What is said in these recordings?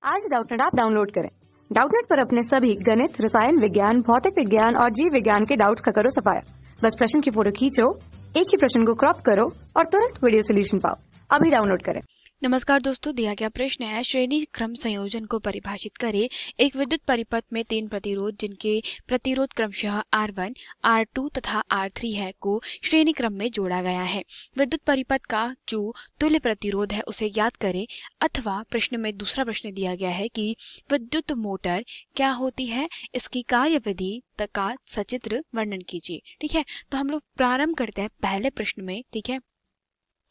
आज Doubtnut app download करें। Doubtnut पर अपने सभी गणित, रसायन विज्ञान, भौतिक विज्ञान और जीव विज्ञान के डाउट्स का करो सफाया। बस प्रश्न की फोटो खींचो, एक ही प्रश्न को क्रॉप करो और तुरंत वीडियो सोल्यूशन पाओ। अभी डाउनलोड करें। नमस्कार दोस्तों, दिया गया प्रश्न है श्रेणी क्रम संयोजन को परिभाषित करें। एक विद्युत परिपथ में 3 प्रतिरोध जिनके प्रतिरोध क्रमशः R1, R2 तथा R3 है को श्रेणी क्रम में जोड़ा गया है। विद्युत परिपथ का जो तुल्य प्रतिरोध है उसे ज्ञात करें। अथवा प्रश्न में दूसरा प्रश्न दिया गया है कि विद्युत मोटर क्या होती है, इसकी कार्यविधि का सचित्र वर्णन कीजिए। ठीक है, तो हम लोग प्रारंभ करते हैं पहले प्रश्न में। ठीक है,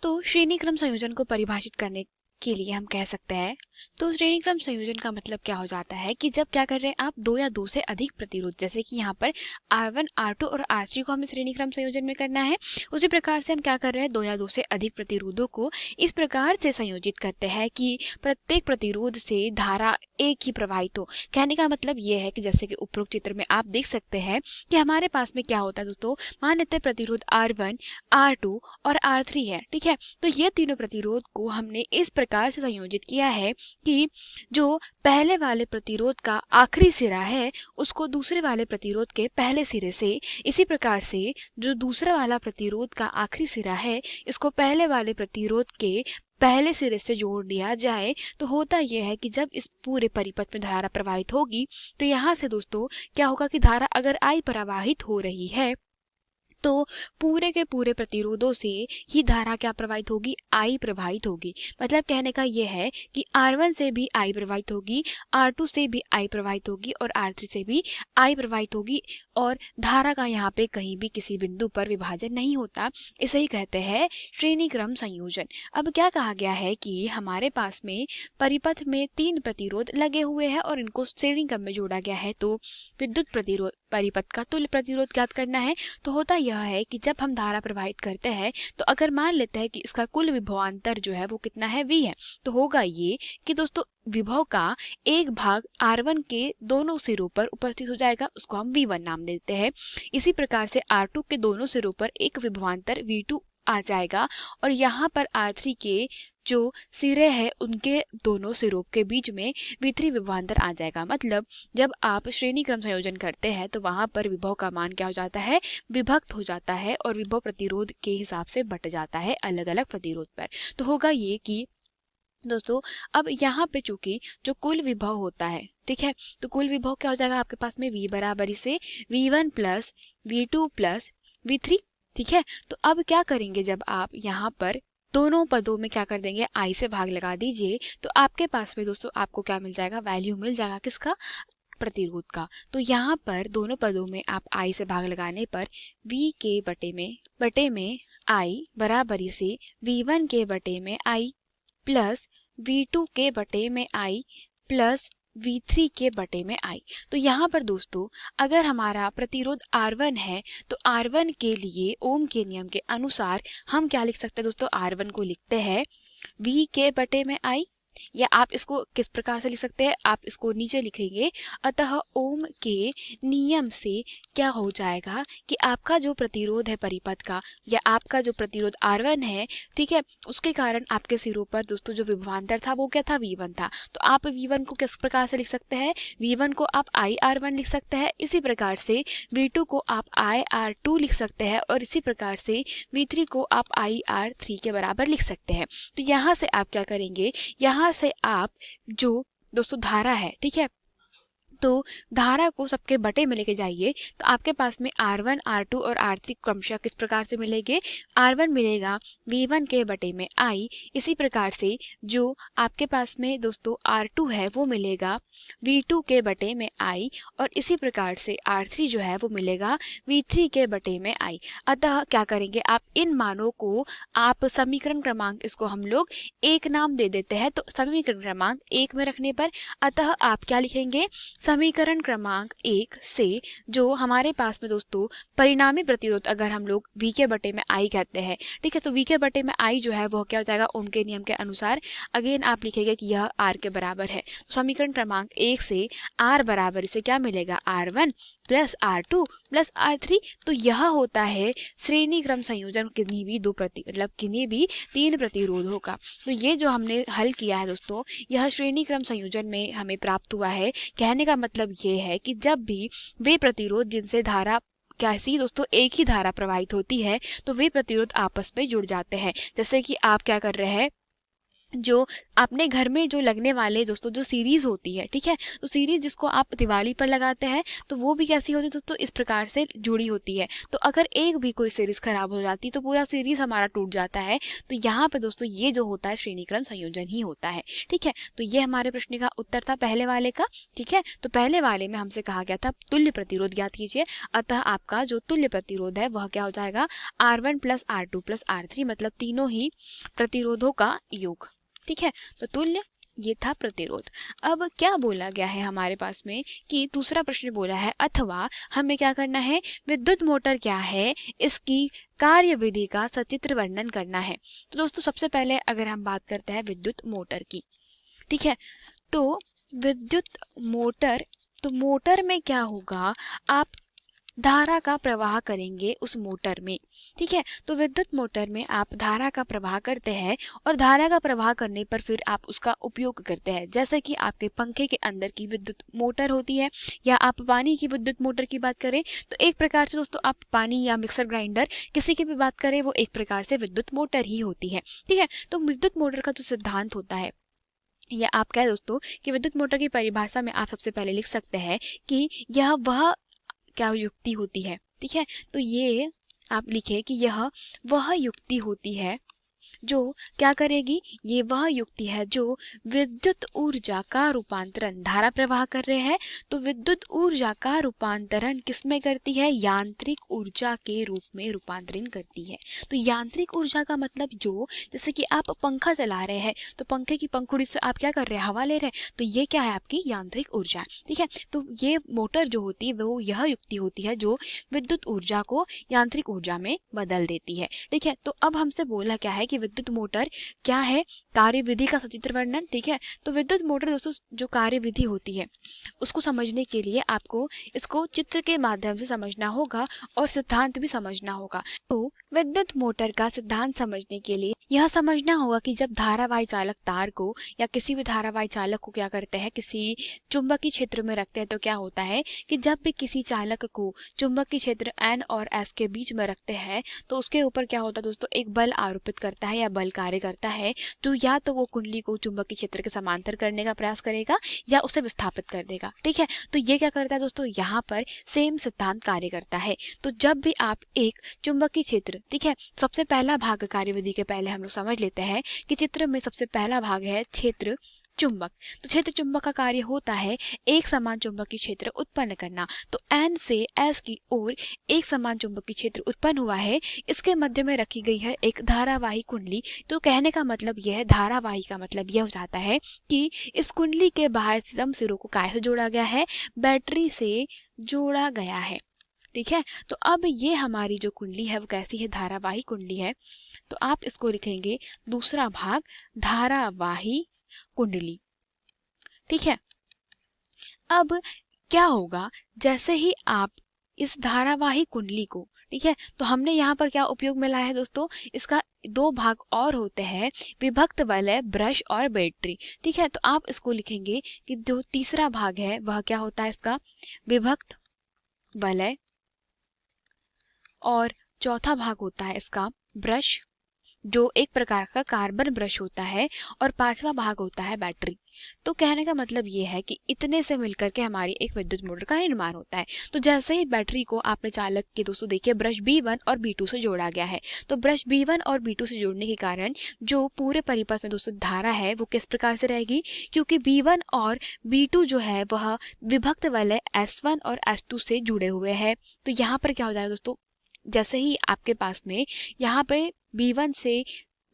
तो श्रेणी क्रम संयोजन को परिभाषित करने के लिए हम कह सकते हैं, तो श्रेणी क्रम संयोजन का मतलब क्या हो जाता है कि जब क्या कर रहे हैं आप 2 या 2 से अधिक प्रतिरोध, जैसे कि यहाँ पर R1, R2 और R3 को हमें श्रेणी क्रम संयोजन में करना है, उसी प्रकार से हम क्या कर रहे हैं 2 या 2 से अधिक प्रतिरोधों को इस प्रकार से संयोजित करते हैं कि प्रत्येक प्रतिरोध से धारा एक ही प्रवाहित हो। कहने का मतलब ये है कि जैसे कि उपरोक्त चित्र में आप देख सकते हैं कि हमारे पास में क्या होता है दोस्तों, मान लेते हैं प्रतिरोध R1, R2 और R3 है। ठीक है, तो ये तीनों प्रतिरोध को हमने इस प्रकार से संयोजित किया है कि जो पहले वाले प्रतिरोध का आखिरी सिरा है उसको दूसरे वाले प्रतिरोध के पहले सिरे से, इसी प्रकार से जो दूसरा वाला प्रतिरोध का आखिरी सिरा है इसको पहले वाले प्रतिरोध के पहले सिरे से जोड़ दिया जाए। तो होता यह है कि जब इस पूरे परिपथ में धारा प्रवाहित होगी तो यहाँ से दोस्तों क्या होगा कि धारा अगर I प्रवाहित हो रही है तो पूरे के पूरे प्रतिरोधों से ही धारा क्या प्रवाहित होगी, I प्रवाहित होगी। मतलब कहने का यह है कि R1 से भी I प्रवाहित होगी, R2 से भी I प्रवाहित होगी और R3 से भी I प्रवाहित होगी और धारा का यहाँ पे कहीं भी किसी बिंदु पर विभाजन नहीं होता। इसे ही कहते हैं श्रेणी क्रम संयोजन। अब क्या कहा गया है कि हमारे पास में परिपथ में 3 प्रतिरोध लगे हुए हैं और इनको श्रेणी क्रम में जोड़ा गया है। तो विद्युत प्रतिरोध परिपथ का तुल्य प्रतिरोध ज्ञात करना है। तो होता यह है कि जब हम धारा प्रवाहित करते हैं तो अगर मान लेते हैं कि इसका कुल विभवांतर जो है वो कितना है, V है, तो होगा ये कि दोस्तों विभव का एक भाग R1 के दोनों सिरों पर उपस्थित हो जाएगा, उसको हम V1 नाम देते हैं। इसी प्रकार से R2 के दोनों सिरों पर एक विभवांतर V2 आ जाएगा और यहाँ पर R3 के जो सिरे हैं उनके दोनों सिरों के बीच में V3 विभवांतर आ जाएगा। मतलब जब आप श्रेणी क्रम संयोजन करते हैं तो वहां पर विभव का मान क्या हो जाता है, विभक्त हो जाता है और विभव प्रतिरोध के हिसाब से बट जाता है अलग अलग प्रतिरोध पर। तो होगा ये कि दोस्तों अब यहाँ पे चूंकि जो कुल विभव होता है, ठीक है, तो कुल विभव क्या हो जाएगा आपके पास में V बराबरी से V1 plus V2 plus V3। ठीक है, तो अब क्या करेंगे, जब आप यहाँ पर दोनों पदों में क्या कर देंगे, I से भाग लगा दीजिए, तो आपके पास में दोस्तों आपको क्या मिल जाएगा, वैल्यू मिल जाएगा किसका, प्रतिरोध का। तो यहाँ पर दोनों पदों में आप I से भाग लगाने पर V के बटे में I बराबरी से V1 के बटे में I प्लस V2 के बटे में I प्लस V3 के बटे में I। तो यहाँ पर दोस्तों अगर हमारा प्रतिरोध R1 है तो R1 के लिए ओम के नियम के अनुसार हम क्या लिख सकते हैं दोस्तों, R1 को लिखते हैं V के बटे में I, या आप इसको किस प्रकार से लिख सकते हैं, आप इसको नीचे लिखेंगे, अतः ओम के नियम से क्या हो जाएगा कि आपका जो प्रतिरोध है परिपथ का या आपका जो प्रतिरोध R1 है, ठीक है, उसके कारण आपके सिरों पर दोस्तों जो विभवांतर था वो क्या था, V1 था। तो आप V1 को किस प्रकार से लिख सकते हैं, V1 को आप IR1 लिख सकते हैं, इसी प्रकार से V2 को आप IR2 लिख सकते हैं और इसी प्रकार से V3 को आप IR3 के बराबर लिख सकते हैं। तो यहाँ से आप क्या करेंगे, यहाँ से आप जो दोस्तों धारा है, ठीक है, तो धारा को सबके बटे में लेके जाइए। तो आपके पास में R1, R2 और R3 क्रमशः किस प्रकार से मिलेंगे, R1 मिलेगा V1 के बटे में I, इसी प्रकार से जो आपके पास में दोस्तों R2 है वो मिलेगा V2 के बटे में I और इसी प्रकार से R3 जो है वो मिलेगा V3 के बटे में I। अतः क्या करेंगे, आप इन मानों को आप समीकरण क्रमांक इसको हम लोग 1 नाम दे देते हैं। तो समीकरण क्रमांक 1 में रखने पर अतः आप क्या लिखेंगे, समीकरण क्रमांक 1 से जो हमारे पास में दोस्तों परिणामी प्रतिरोध अगर हम लोग V के बटे में I कहते हैं, ठीक है, तो V के बटे में I जो है वह क्या हो जाएगा, ओम के नियम के अनुसार अगेन आप लिखेंगे कि यह R के बराबर है। तो समीकरण क्रमांक 1 से R बराबर इसे क्या मिलेगा, R1 plus R2 plus R3, तो यह होता है श्रेणी क्रम संयोजन किन्हीं भी किन्हीं भी 3 प्रतिरोधों का। तो ये जो हमने हल किया है दोस्तों, यह श्रेणी क्रम संयोजन में हमें प्राप्त हुआ है। कहने का मतलब ये है कि जब भी वे प्रतिरोध जिनसे धारा कैसी दोस्तों एक ही धारा प्रवाहित होती है, तो वे प्रतिरोध आपस में जुड़ जाते हैं। जैसे कि आप क्या कर रहे हैं, जो अपने घर में जो लगने वाले दोस्तों जो सीरीज होती है, ठीक है, तो सीरीज जिसको आप दिवाली पर लगाते हैं, तो वो भी कैसी होती है दोस्तों, इस प्रकार से जुड़ी होती है। तो अगर एक भी कोई सीरीज खराब हो जाती है तो पूरा सीरीज हमारा टूट जाता है। तो यहाँ पे दोस्तों ये जो होता है श्रेणी क्रम संयोजन ही होता है। ठीक है, तो ये हमारे प्रश्न का उत्तर था पहले वाले का। ठीक है, तो पहले वाले में हमसे कहा गया था तुल्य प्रतिरोध ज्ञात कीजिए, अतः आपका जो तुल्य प्रतिरोध है वह क्या हो जाएगा, R1 plus R2 plus R3, मतलब तीनों ही प्रतिरोधों का योग। ठीक है, तो तुल्य ये था प्रतिरोध। अब क्या बोला गया है हमारे पास में कि दूसरा प्रश्न बोला है, अथवा हमें क्या करना है, विद्युत मोटर क्या है, इसकी कार्यविधि का सचित्र वर्णन करना है। तो दोस्तों सबसे पहले अगर हम बात करते हैं विद्युत मोटर की, ठीक है, तो विद्युत मोटर, तो मोटर में क्या होगा, आप धारा का प्रवाह करेंगे उस मोटर में। ठीक है, तो विद्युत मोटर में आप धारा का प्रवाह करते हैं और धारा का प्रवाह करने पर फिर आप उसका उपयोग करते हैं। जैसे कि आपके पंखे के अंदर की विद्युत मोटर होती है, या आप पानी की विद्युत मोटर की बात करें तो एक प्रकार से दोस्तों आप पानी या मिक्सर ग्राइंडर किसी की भी बात करें, वो एक प्रकार से विद्युत मोटर ही होती है। ठीक है, तो विद्युत मोटर का जो सिद्धांत होता है, या आप कहें दोस्तों कि विद्युत मोटर की परिभाषा में आप सबसे पहले लिख सकते हैं कि यह वह क्या युक्ति होती है। ठीक है, तो ये आप लिखे कि यह वह युक्ति होती है जो क्या करेगी, ये वह युक्ति है जो विद्युत ऊर्जा का रूपांतरण, धारा प्रवाह कर रहे हैं तो विद्युत ऊर्जा का रूपांतरण किसमें करती है, यांत्रिक ऊर्जा के रूप में रूपांतरण करती है। तो यांत्रिक ऊर्जा का मतलब जो, जैसे कि आप पंखा चला रहे हैं तो पंखे की पंखुड़ी से आप क्या कर रहे हैं, हवा ले रहे हैं, तो ये क्या है, आपकी यांत्रिक ऊर्जा। ठीक है, तो ये मोटर जो होती है वो यह युक्ति होती है जो विद्युत ऊर्जा को यांत्रिक ऊर्जा में बदल देती है। ठीक है, तो अब हमसे बोला क्या है कि विद्युत मोटर क्या है, कार्यविधि का सचित्र वर्णन। ठीक है, तो विद्युत मोटर दोस्तों जो कार्यविधि होती है उसको समझने के लिए आपको इसको चित्र के माध्यम से समझना होगा और सिद्धांत भी समझना होगा। तो विद्युत मोटर का सिद्धांत समझने के लिए यह समझना होगा कि जब धारावाही चालक तार को या किसी भी धारावाही चालक को क्या करते हैं, किसी चुंबकीय क्षेत्र में रखते हैं, तो क्या होता है कि जब भी किसी चालक को चुंबकीय क्षेत्र N और S के बीच में रखते हैं तो उसके ऊपर क्या होता है दोस्तों, एक बल आरोपित करता है या बल कार्य करता है, जो या तो वो कुंडली को चुंबकीय क्षेत्र के समांतर करने का प्रयास करेगा या उसे विस्थापित कर देगा। ठीक है, तो ये क्या करता है दोस्तों, यहाँ पर सेम सिद्धांत कार्य करता है। तो जब भी आप एक चुंबकीय क्षेत्र, ठीक है, सबसे पहला भाग कार्यविधि के पहले हम लोग समझ लेते हैं कि चित्र में सबसे पहला भाग है क्षेत्र चुंबक। तो क्षेत्र चुंबक का कार्य होता है एक समान चुंबकीय क्षेत्र उत्पन्न करना। तो N से S की ओर एक समान चुंबकीय क्षेत्र उत्पन्न हुआ है, इसके मध्य में रखी गई है एक धारावाही कुंडली। तो कहने का मतलब यह है, धारावाही का मतलब यह हो जाता है कि इस कुंडली के बाहर स्तंभ सिरों को काय से जोड़ा गया है, बैटरी से जोड़ा गया है। ठीक है, तो अब ये हमारी जो कुंडली है वो कैसी है, धारावाही कुंडली है। तो आप इसको लिखेंगे दूसरा भाग धारावाही कुंडली। ठीक है, अब क्या होगा, जैसे ही आप इस धारावाही कुंडली को, ठीक है, तो हमने यहाँ पर क्या उपयोग में लाया है दोस्तों, इसका दो भाग और होते हैं, विभक्त वलय, ब्रश और बैटरी। ठीक है, तो आप इसको लिखेंगे कि जो तीसरा भाग है वह क्या होता है, इसका विभक्त वलय, और चौथा भाग होता है इसका ब्रश, जो एक प्रकार का कार्बन ब्रश होता है, और पांचवा भाग होता है बैटरी। तो कहने का मतलब ये है कि इतने से मिलकर के हमारी एक विद्युत मोटर का निर्माण होता है। तो जैसे ही बैटरी को आपने चालक के दोस्तों देखिए ब्रश B1 और B2 से जोड़ा गया है, तो ब्रश B1 और B2 से जोड़ने के कारण जो पूरे परिपथ में दोस्तों धारा है वो किस प्रकार से रहेगी, क्योंकि B1 और B2 जो है वह विभक्त वलय S1 और S2 से जुड़े हुए हैं। तो यहाँ पर क्या हो जाएगा दोस्तों, जैसे ही आपके पास में यहाँ पे B1 से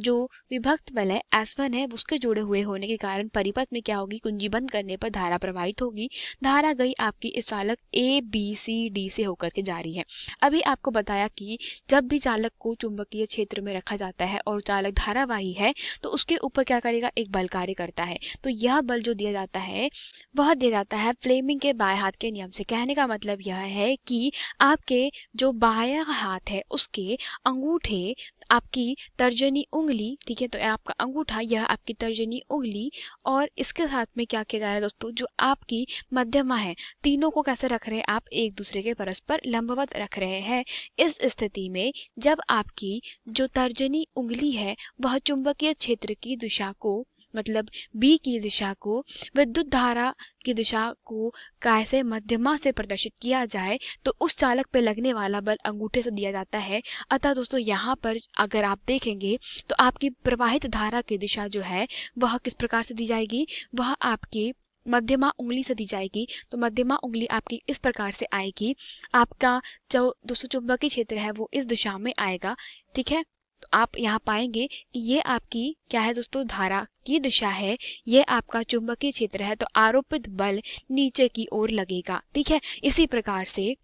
जो विभक्त वलय S1 है उसके जुड़े हुए होने के कारण परिपथ में क्या होगी, कुंजी बंद करने पर धारा प्रवाहित होगी। धारा गई आपकी इस चालक ABCD से होकर के जा रही है। अभी आपको बताया कि जब भी चालक को चुंबकीय क्षेत्र में रखा जाता है और चालक धारावाही है तो उसके ऊपर क्या करेगा, एक बल कार्य करता है। तो यह बल जो दिया जाता है वह दिया जाता है फ्लेमिंग के बाएं हाथ के नियम से। कहने का मतलब यह है कि आपके जो बायां हाथ है उसके अंगूठे, आपकी तर्जनी उंगली, ठीक है, तो आपका अंगूठा यह आपकी तर्जनी उंगली और इसके साथ में क्या किया जा रहा है दोस्तों, जो आपकी मध्यमा है, तीनों को कैसे रख रहे हैं आप, एक दूसरे के परस्पर लंबवत रख रहे हैं। इस स्थिति में जब आपकी जो तर्जनी उंगली है वह चुंबकीय क्षेत्र की दिशा को, मतलब B की दिशा को विद्युत धारा की दिशा को कैसे मध्यमा से प्रदर्शित किया जाए, तो उस चालक पे लगने वाला बल अंगूठे से दिया जाता है। अतः दोस्तों यहाँ पर अगर आप देखेंगे तो आपकी प्रवाहित धारा की दिशा जो है वह किस प्रकार से दी जाएगी, वह आपकी मध्यमा उंगली से दी जाएगी। तो मध्यमा उंगली आपकी इस प्रकार से आएगी, आपका जो दोस्तों चुंबकीय क्षेत्र है वो इस दिशा में आएगा, ठीक है। तो आप यहाँ पाएंगे कि ये आपकी क्या है दोस्तों, धारा की दिशा है, ये आपका चुंबकीय क्षेत्र है, तो आरोपित बल नीचे की ओर लगेगा, ठीक है। इसी प्रकार से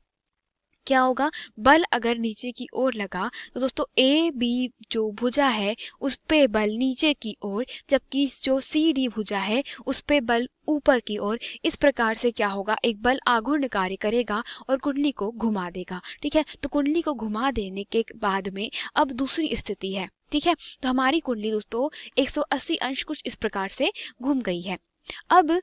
क्या होगा, बल अगर नीचे की ओर लगा तो दोस्तों AB जो भुजा है उस पे बल नीचे की ओर, जबकि जो CD भुजा है उस पे बल ऊपर की ओर। इस प्रकार से क्या होगा, एक बल आघूर्ण कार्य करेगा और कुंडली को घुमा देगा, ठीक है। तो कुंडली को घुमा देने के बाद में अब दूसरी स्थिति है, ठीक है। तो हमारी कुंडली दोस्तों 180 अंश कुछ इस प्रकार से घूम गई है। अब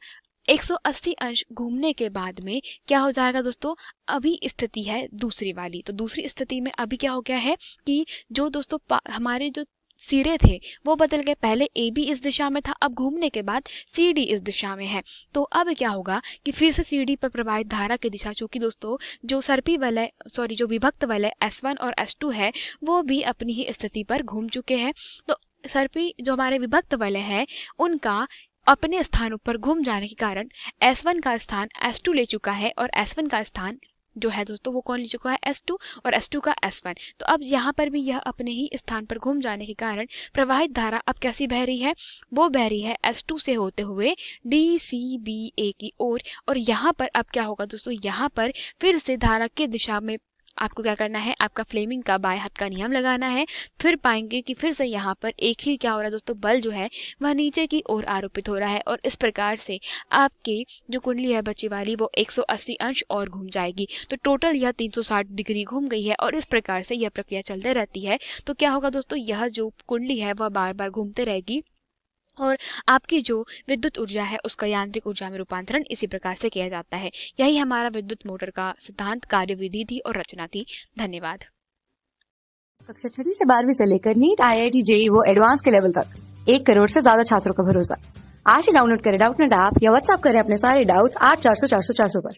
180 अंश घूमने के बाद में क्या हो जाएगा दोस्तों, अभी स्थिति है दूसरी वाली। तो दूसरी स्थिति में अभी क्या हो गया है कि जो दोस्तों हमारे जो सिरे थे वो बदल गए। पहले AB इस दिशा में था, अब घूमने के बाद CD इस दिशा में है। तो अब क्या होगा कि फिर से CD पर प्रवाहित धारा की दिशा, चूंकि दोस्तों जो सर्पी वलय जो विभक्त वलय S1 और S2 है वो भी अपनी ही स्थिति पर घूम चुके हैं। तो सर्पी जो हमारे विभक्त वलय है उनका अपने स्थानों पर घूम जाने के कारण S1 का स्थान S2 ले चुका है और S1 का स्थान जो है दोस्तों वो कौन ले चुका है, S2, और S2 का S1। तो अब यहाँ पर भी यह अपने ही स्थान पर घूम जाने के कारण प्रवाहित धारा अब कैसी बह रही है, वो बह रही है S2 से होते हुए DCBA की ओर। और यहाँ पर अब क्या होगा दोस्तों, यहाँ पर फिर से धारा की दिशा में आपको क्या करना है, आपका फ्लेमिंग का बाएं हाथ का नियम लगाना है। फिर पाएंगे कि फिर से यहाँ पर एक ही क्या हो रहा है दोस्तों, बल जो है वह नीचे की ओर आरोपित हो रहा है और इस प्रकार से आपकी जो कुंडली है बच्ची वाली वो 180 अंश और घूम जाएगी। तो टोटल यह 360 डिग्री घूम गई है और इस प्रकार से यह प्रक्रिया चलते रहती है। तो क्या होगा दोस्तों, यह जो कुंडली है वह बार बार घूमते रहेगी और आपकी जो विद्युत ऊर्जा है उसका यांत्रिक ऊर्जा में रूपांतरण इसी प्रकार से किया जाता है। यही हमारा विद्युत मोटर का सिद्धांत, कार्यविधि थी और रचना थी। धन्यवाद। कक्षा 6वीं से 12वीं से लेकर नीट, IIT, JEE वो एडवांस के लेवल तक 1 करोड़ से ज्यादा छात्रों का भरोसा। आज ही डाउनलोड करें डाउटनेट ऐप या व्हाट्सएप करें अपने सारे डाउट्स 8400 400 400 पर।